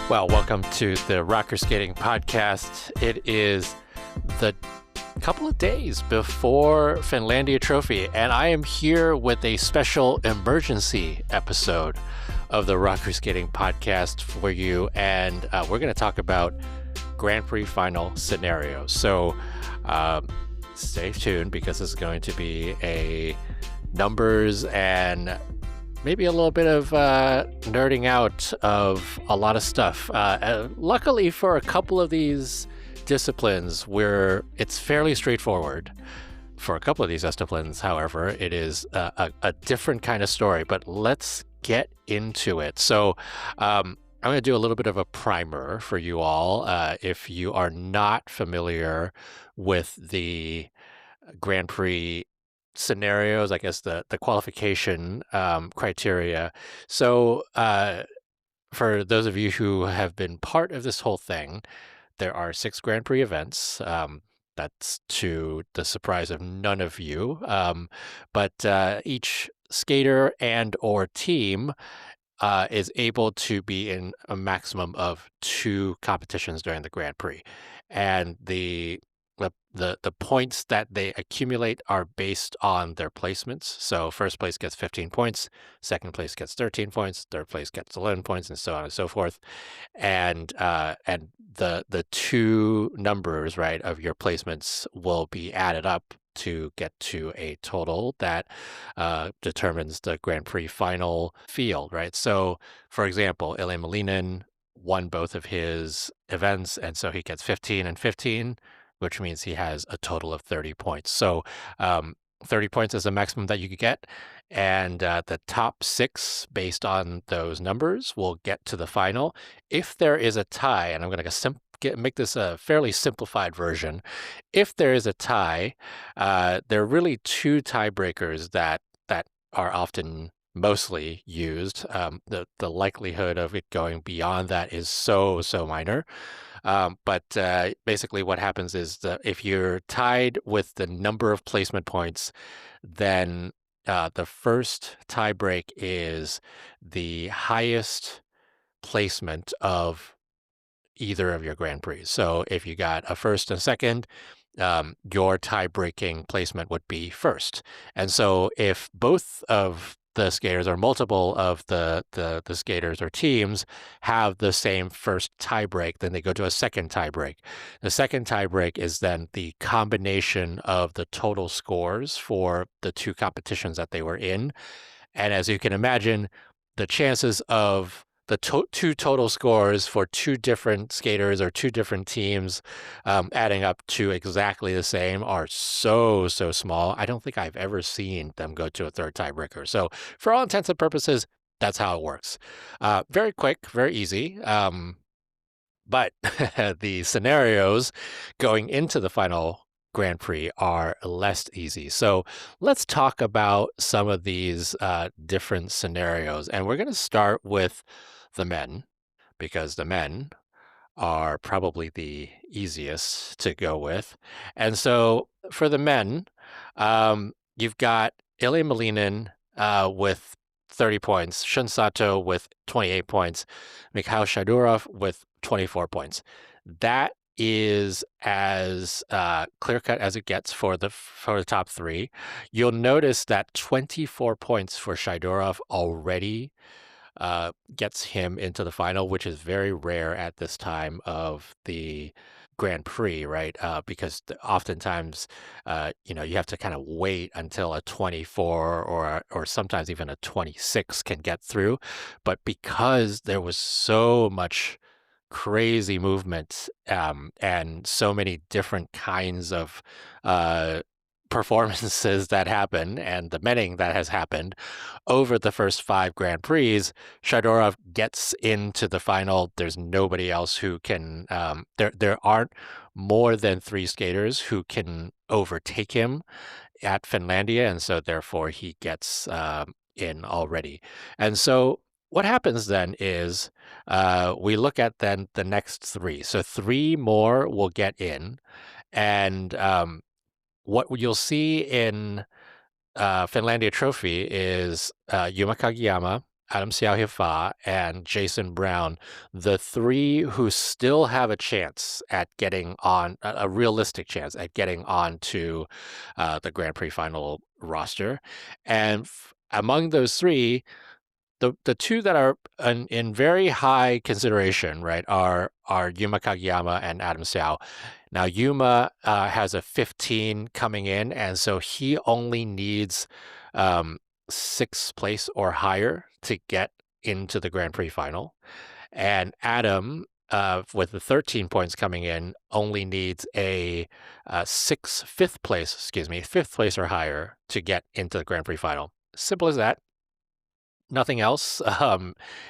Well, welcome to the Rocker Skating Podcast. It is the couple of days before Finlandia Trophy, and I am here with a special emergency episode of the Rocker Skating Podcast for you, and we're going to talk about Grand Prix final scenarios. So stay tuned because it's going to be a numbers and maybe a little bit of nerding out of a lot of stuff. Luckily for a couple of these disciplines where it's fairly straightforward. For a couple of these disciplines, however, it is a different kind of story, but let's get into it. So I'm going to do a little bit of a primer for you all. If you are not familiar with the Grand Prix scenarios, I guess the qualification criteria. So for those of you who have been part of this whole thing, there are 6 Grand Prix events. That's to the surprise of none of you. But each skater and or team is able to be in a maximum of 2 competitions during the Grand Prix. And the points that they accumulate are based on their placements. So first place gets 15 points, second place gets 13 points, third place gets 11 points, and so on and so forth. And the 2 numbers, right, of your placements will be added up to get to a total that determines the Grand Prix final field, right? So, for example, Ilya Malinin won both of his events, and so he gets 15 and 15, which means he has a total of 30 points. So 30 points is the maximum that you could get. And the top 6, based on those numbers, will get to the final. If there is a tie, and I'm going to make this a fairly simplified version. If there is a tie, there are really 2 tiebreakers that are often mostly used. The likelihood of it going beyond that is so minor. But basically what happens is that if you're tied with the number of placement points, then the first tiebreak is the highest placement of either of your Grand Prix. So if you got a first and second, your tie-breaking placement would be first. And so if both of the skaters or multiple of the skaters or teams have the same first tie break, then they go to a second tie break. The second tie break is then the combination of the total scores for the 2 competitions that they were in. And as you can imagine, the chances of the 2 total scores for 2 different skaters or 2 different teams adding up to exactly the same are so small. I don't think I've ever seen them go to a third tiebreaker. So for all intents and purposes, that's how it works. Very quick, very easy. But the scenarios going into the final Grand Prix are less easy. So let's talk about some of these different scenarios. And we're going to start with the men, because the men are probably the easiest to go with. And so for the men, you've got Ilya Malinin with 30 points, Shun Sato with 28 points, Mikhail Shadurov with 24 points. That is as clear-cut as it gets for the top 3. You'll notice that 24 points for Shadurov already gets him into the final, which is very rare at this time of the Grand Prix, right? Because oftentimes, you have to kind of wait until a 24 or sometimes even a 26 can get through. But because there was so much crazy movement and so many different kinds of performances that happen and the menning that has happened over the first 5 Grand Prix, Shadurov gets into the final. There's nobody else who can, there aren't more than 3 skaters who can overtake him at Finlandia, and so therefore he gets in already. And so what happens then is we look at then the next 3. So 3 more will get in, and what you'll see in Finlandia Trophy is Yuma Kagiyama Adam Xiaohua, and Jason Brown, the three who still have a chance at getting on, a realistic chance at getting on to the Grand Prix final roster. And among those three, the two that are in very high consideration, right, are Yuma Kagiyama and Adam Xiao. Now Yuma has a 15 coming in, and so he only needs sixth place or higher to get into the Grand Prix final, and Adam. With the 13 points coming in, only needs a fifth place or higher to get into the Grand Prix final. Simple as that. Nothing else.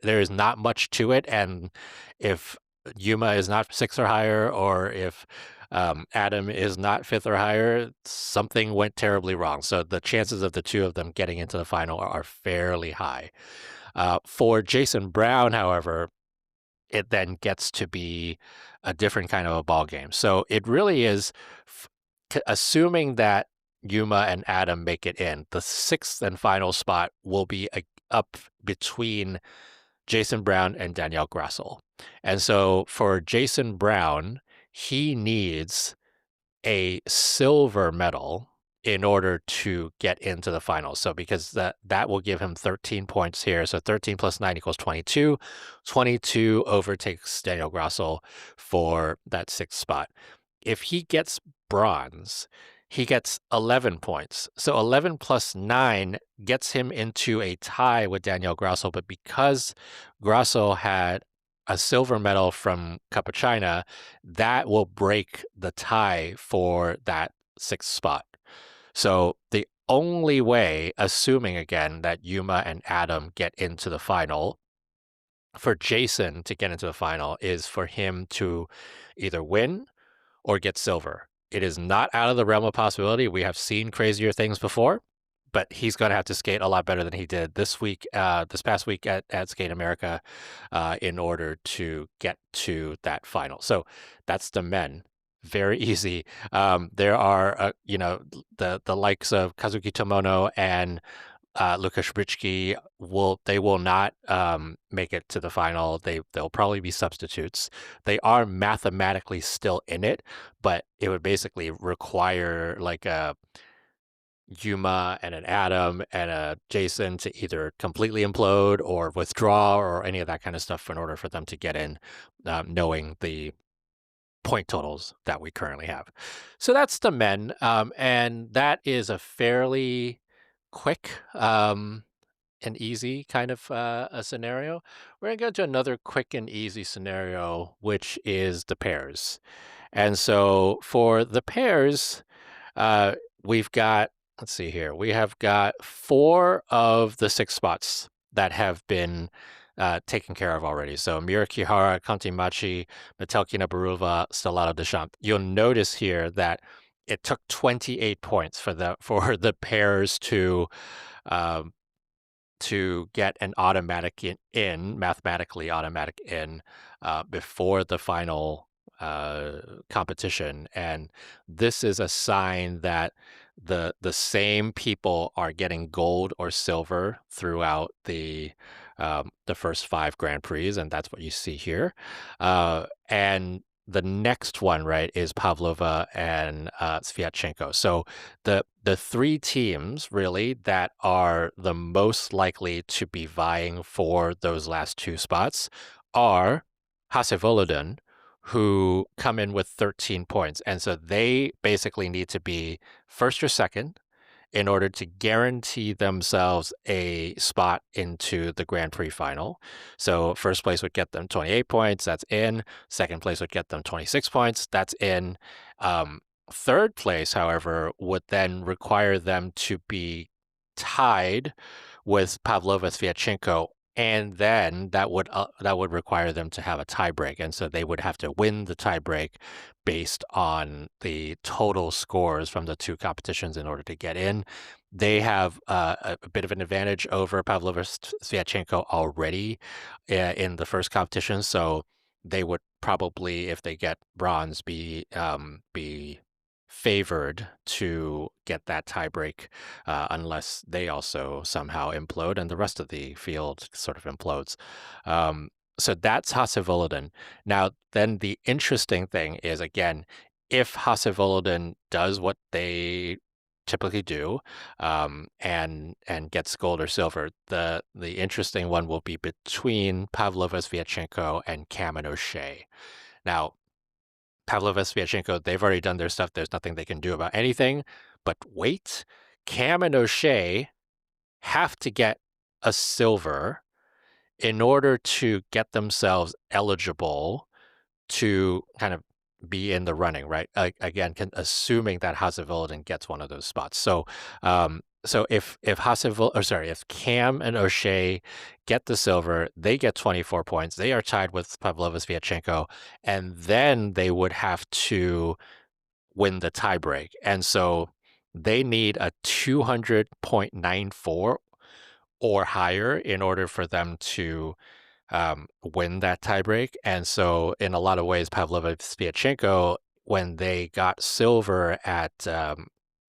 There is not much to it, and if Yuma is not sixth or higher, or if Adam is not fifth or higher, something went terribly wrong. So the chances of the two of them getting into the final are fairly high. For Jason Brown, however, it then gets to be a different kind of a ball game. So it really is, assuming that Yuma and Adam make it in, the sixth and final spot will be up between Jason Brown and Danielle Grassel. And so for Jason Brown, he needs a silver medal in order to get into the finals. So because that will give him 13 points here. So 13 plus 9 equals 22. 22 overtakes Daniel Grassel for that sixth spot. If he gets bronze, he gets 11 points. So 11 plus 9 gets him into a tie with Daniel Grassel. But because Grassel had a silver medal from Cup of China, that will break the tie for that sixth spot. So the only way, assuming again that Yuma and Adam get into the final, for Jason to get into the final is for him to either win or get silver. It is not out of the realm of possibility. We have seen crazier things before, but he's going to have to skate a lot better than he did this past week at Skate America, in order to get to that final. So that's the men. Very easy. There are, the likes of Kazuki Tomono and Lukasz Bryczki will not make it to the final. They'll probably be substitutes. They are mathematically still in it, but it would basically require like a Yuma and an Adam and a Jason to either completely implode or withdraw or any of that kind of stuff in order for them to get in, knowing the point totals that we currently have. So that's the men, and that is a fairly quick and easy kind of a scenario. We're going to go to another quick and easy scenario, which is the pairs. And so for the pairs, we've got, let's see here, we have got 4 of the 6 spots that have been taken care of already. So Mira Kihara, Kanti Machi, Metelkina Baruva, Stellato Deschamps. You'll notice here that it took 28 points for the pairs to get an automatic mathematically automatic in before the final competition. And this is a sign that the same people are getting gold or silver throughout the first 5 Grand Prix, and that's what you see here. And the next one, right, is Pavlova and Sviatchenko. So the 3 teams really that are the most likely to be vying for those last 2 spots are Hase Volodin, who come in with 13 points. And so they basically need to be first or second in order to guarantee themselves a spot into the Grand Prix final. So first place would get them 28 points, that's in. Second place would get them 26 points, that's in. Third place, however, would then require them to be tied with Pavlova Sviatchenko, and then that would require them to have a tiebreak, and so they would have to win the tiebreak based on the total scores from the 2 competitions in order to get in. They have a bit of an advantage over Pavlova Sviatchenko already in the first competition, so they would probably, if they get bronze, be favored to get that tiebreak unless they also somehow implode and the rest of the field sort of implodes. Um, so that's Hassevolden. Now, then the interesting thing is, again, if Hassevolden does what they typically do, and gets gold or silver, the interesting one will be between Pavlova Sviatchenko and Cam O'Shea. Now, Pavlova Sviatchenko, they've already done their stuff. There's nothing they can do about anything. But wait, Cam and O'Shea have to get a silver in order to get themselves eligible to kind of be in the running, right? Again, assuming that Hasselvolden gets one of those spots. So if if Cam and O'Shea get the silver, they get 24 points. They are tied with Pavlova Sviatchenko, and then they would have to win the tiebreak. And so they need a 200.94 or higher in order for them to win that tiebreak. And so, in a lot of ways, Pavlova Sviatchenko, when they got silver at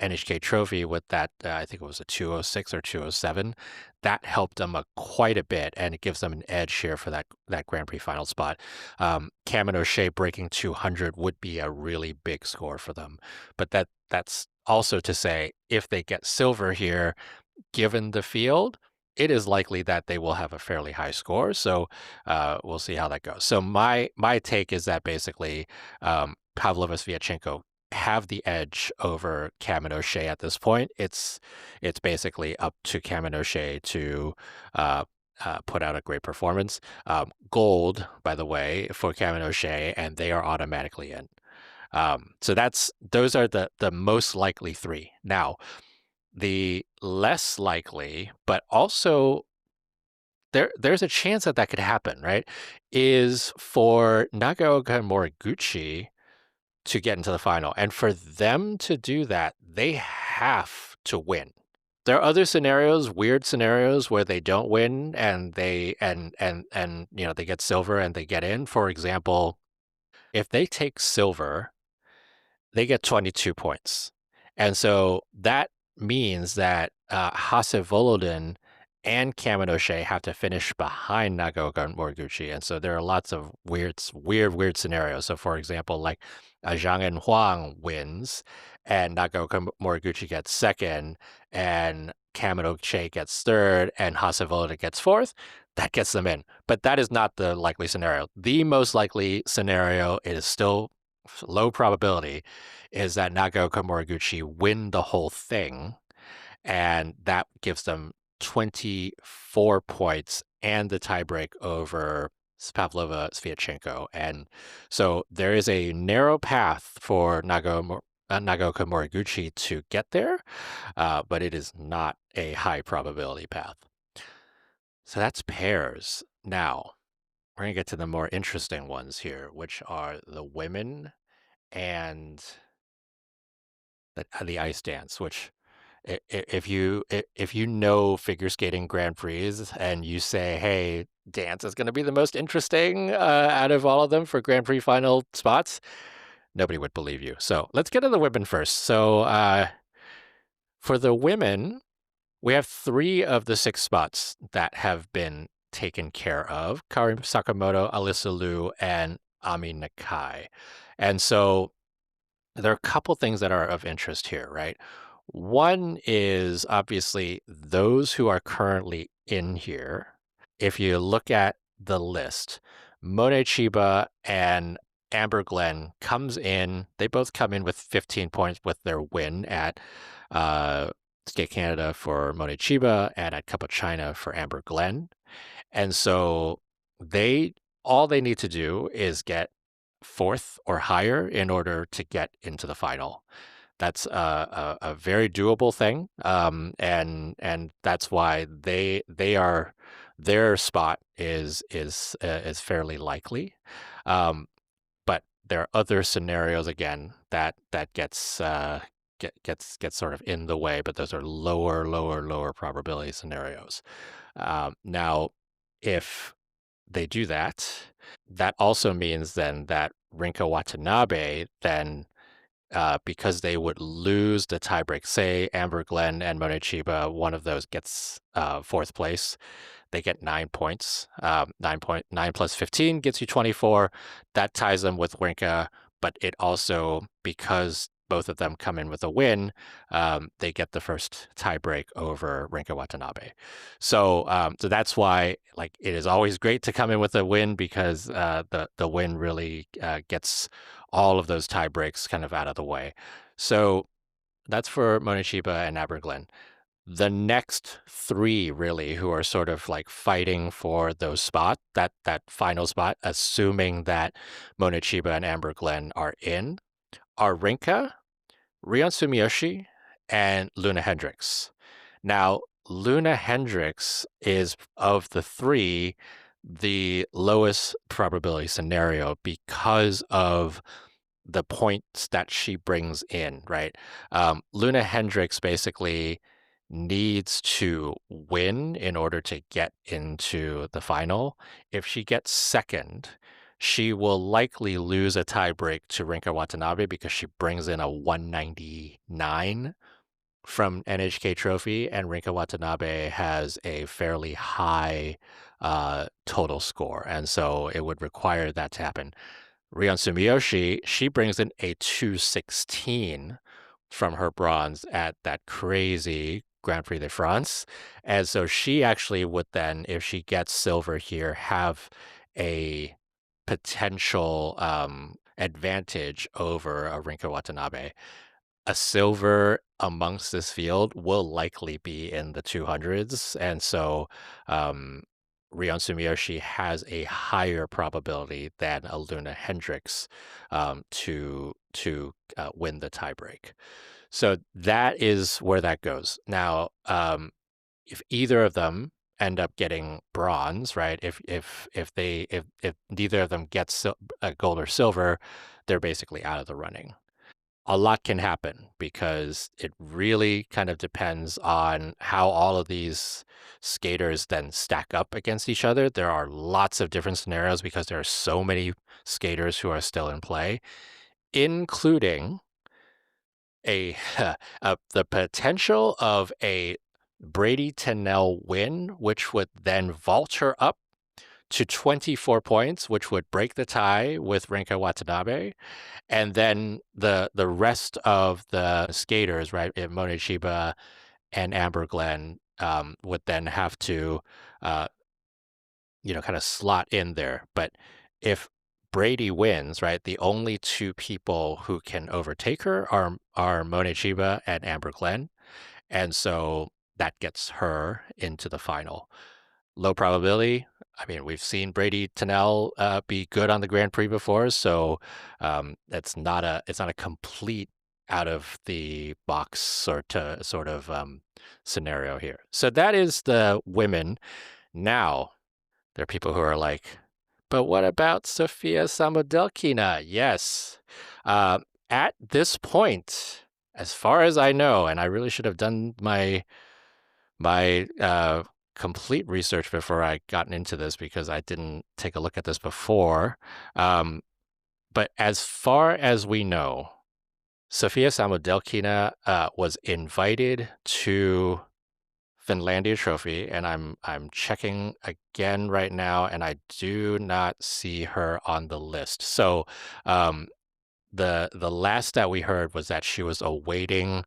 NHK Trophy with that, I think it was a 206 or 207, that helped them quite a bit, and it gives them an edge here for that Grand Prix final spot. Cam and O'Shea breaking 200 would be a really big score for them. But that's also to say, if they get silver here, given the field, it is likely that they will have a fairly high score. So we'll see how that goes. So my take is that basically Pavlova Sviatchenko have the edge over Cam and O'Shea at this point. It's basically up to Cam and O'Shea to put out a great performance. Gold, by the way, for Cam and O'Shea, and they are automatically in. So those are the most likely three. Now, the less likely, but also there's a chance that could happen, right? Is for Nagaoka and Moriguchi to get into the final. And for them to do that, they have to win. There are other scenarios, weird scenarios where they don't win and they they get silver and they get in. For example, if they take silver, they get 22 points. And so that means that Hase Volodin and Cam O'Shea have to finish behind Nagaoka and Moriguchi. And so there are lots of weird scenarios. So, for example, like Zhang and Huang wins, and Nagaoka Moriguchi gets second, and Cam O'Shea gets third, and Hase Volodin gets fourth. That gets them in. But that is not the likely scenario. The most likely scenario is still low probability is that Nagaoka Moriguchi win the whole thing, and that gives them 24 points and the tiebreak over Pavlova Sviatchenko. And so there is a narrow path for Nagaoka Moriguchi to get there, but it is not a high probability path. So that's pairs. Now, we're going to get to the more interesting ones here, which are the women and the ice dance, which if you know figure skating Grand Prix and you say, hey, dance is going to be the most interesting out of all of them for Grand Prix final spots, nobody would believe you. So let's get to the women first. So for the women, we have 3 of the 6 spots that have been taken care of: Karim Sakamoto, Alyssa Liu, and Ami Nakai. And so there are a couple things that are of interest here, right? One is obviously those who are currently in here. If you look at the list, Monet Chiba and Amber Glenn comes in. They both come in with 15 points with their win at Skate Canada for Monet Chiba and at Cup of China for Amber Glenn. And so all they need to do is get 4th or higher in order to get into the final. That's a very doable thing, and that's why their spot is fairly likely. But there are other scenarios again that gets sort of in the way, but those are lower probability scenarios. Now, if they do that, that also means then that Rinka Watanabe then because they would lose the tiebreak. Say Amber Glenn and Monet Chiba, one of those gets fourth place. They get 9 points. 9 plus 15 gets you 24. That ties them with Rinka, but it also, because both of them come in with a win, they get the first tiebreak over Rinka Watanabe. So that's why, like, it is always great to come in with a win, because the win really gets all of those tie breaks kind of out of the way. So that's for Monishiba and Aberglen. The next three, really, who are sort of like fighting for those spot, that final spot, assuming that Monishiba and Amber Glen are in, are Rinka, Rion Sumiyoshi, and Luna Hendricks. Now, Luna Hendricks is, of the three, the lowest probability scenario because of the points that she brings in, right? Luna Hendricks basically needs to win in order to get into the final. If she gets second, she will likely lose a tiebreak to Rinka Watanabe because she brings in a 199 from NHK Trophy, and Rinka Watanabe has a fairly high total score, and so it would require that to happen. Rion Sumiyoshi, she brings in a 216 from her bronze at that crazy Grand Prix de France. And so she actually would then, if she gets silver here, have a potential advantage over a Rinka Watanabe. A silver amongst this field will likely be in the 200s. And so Rion Sumiyoshi has a higher probability than a Luna Hendricks to win the tiebreak. So that is where that goes. Now, if either of them end up getting bronze, right? If neither of them gets gold or silver, they're basically out of the running. A lot can happen because it really kind of depends on how all of these skaters then stack up against each other. There are lots of different scenarios because there are so many skaters who are still in play, including the potential of a Brady Tennell win, which would then vault her up to 24 points, which would break the tie with Rinka Watanabe. And then the rest of the skaters, right, Monet Chiba and Amber Glen, would then have to, kind of slot in there. But if Brady wins, right, the only two people who can overtake her are Monet Chiba and Amber Glen. And so that gets her into the final. Low probability. I mean, we've seen Brady Tennell be good on the Grand Prix before, so it's not a complete out of the box sort of scenario here. So that is the women. Now there are people who are like, but what about Sofia Samodelkina? Yes, at this point, as far as I know, and I really should have done my complete research before I gotten into this because I didn't take a look at this before. But as far as we know, Sofia Samodelkina was invited to Finlandia Trophy, and I'm checking again right now, and I do not see her on the list. So the last that we heard was that she was awaiting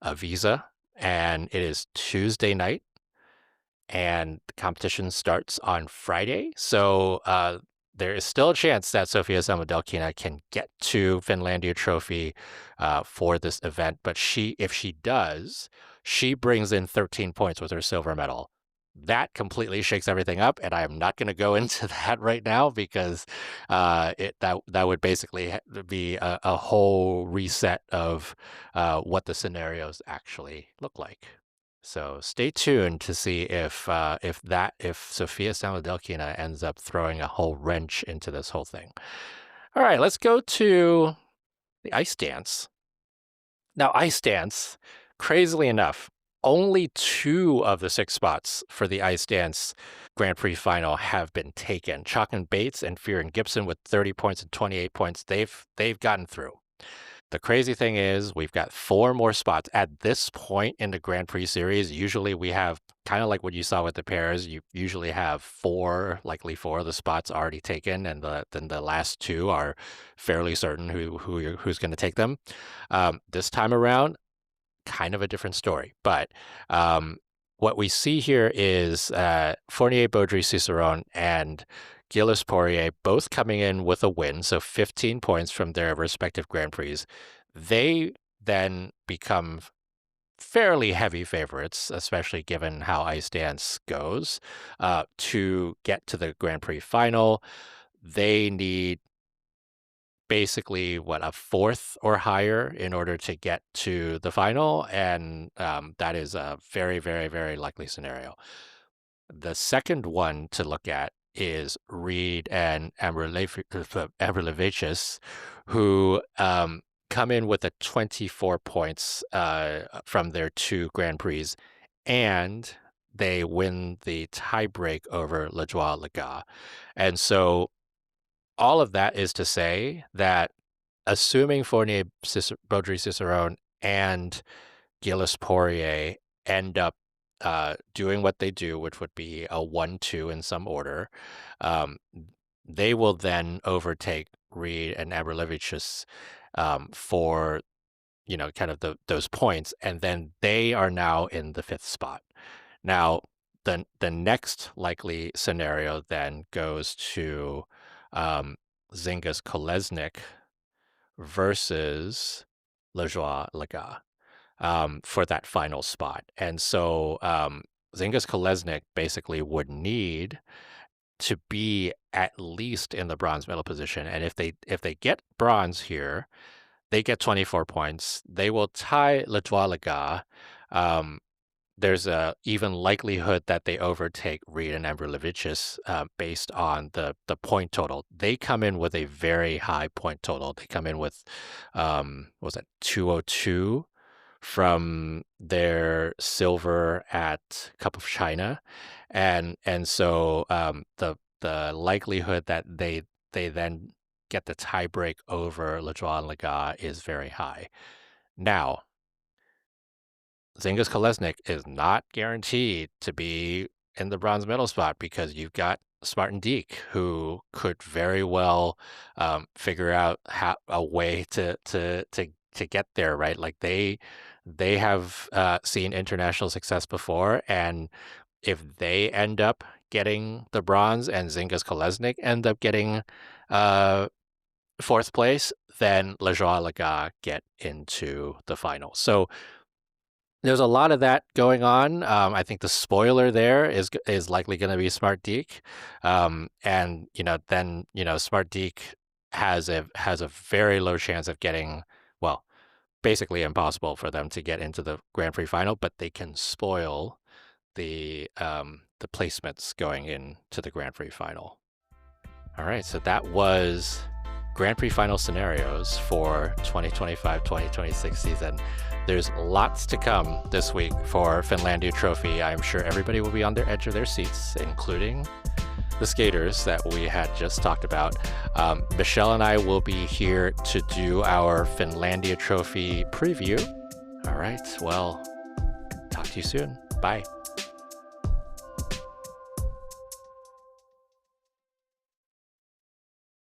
a visa, and it is Tuesday night, and the competition starts on Friday. So there is still a chance that Sofia Samodelkina can get to Finlandia Trophy for this event. But if she does, she brings in 13 points with her silver medal. That completely shakes everything up, and I am not going to go into that right now because that would basically be a whole reset of what the scenarios actually look like. So stay tuned to see if Sofia Samodelkina ends up throwing a whole wrench into this whole thing. All right, let's go to the ice dance. Now, ice dance, crazily enough, only 2 of the 6 spots for the ice dance Grand Prix final have been taken. Chalk and Bates and Fear and Gibson with 30 points and 28 points. They've gotten through. The crazy thing is we've got 4 more spots at this point in the Grand Prix series. Usually we have kind of like what you saw with the pairs. You usually have 4, likely 4 of the spots already taken, and then the last 2 are fairly certain who's going to take them. This time around, kind of a different story. But what we see here is Fournier, Baudry, Cicerone, and Gilles Poirier both coming in with a win, so 15 points from their respective Grand Prix. They then become fairly heavy favorites, especially given how ice dance goes, to get to the Grand Prix final. They need basically a 4th or higher in order to get to the final, and that is a very, very, very likely scenario. The second one to look at is Reed and Ambrulevicius, who come in with a 24 points from their 2 Grand Prix, and they win the tiebreak over Lejoie-Legas. And so all of that is to say that assuming Fournier, Baudry, Cicerone, and Gilles Poirier end up doing what they do, which would be a 1-2 in some order, they will then overtake Reed and Ambrulevicius for kind of those points, and then they are now in the 5th spot. Now, the next likely scenario then goes to Zingis Kolesnik versus Lejoie-Legas for that final spot. And so Zingis Kolesnik basically would need to be at least in the bronze medal position. And if they get bronze here, they get 24 points. They will tie Lejoie-Legas. There's a even likelihood that they overtake Reed and Ambrulevicius based on the point total. They come in with a very high point total. They come in with, 202 from their silver at Cup of China, and so the likelihood that they then get the tiebreak over Lejoie-Legas is very high. Now, Zingis Kolesnik is not guaranteed to be in the bronze medal spot because you've got Spartan Dijk, who could very well figure out a way to get there, right? Like they have seen international success before, and if they end up getting the bronze and Zingis Kolesnik end up getting 4th place, then Lejoie-Legas get into the final. So there's a lot of that going on. I think the spoiler there is likely going to be Smart Dijk, and then Smart Dijk has a very low chance of getting, well, basically impossible for them to get into the Grand Prix final, but they can spoil the placements going into the Grand Prix final. All right, so that was Grand Prix final scenarios for 2025-2026 season. There's lots to come this week for Finlandia Trophy. I'm sure everybody will be on their edge of their seats, including the skaters that we had just talked about. Michelle and I will be here to do our Finlandia Trophy preview. All right, well, talk to you soon. Bye.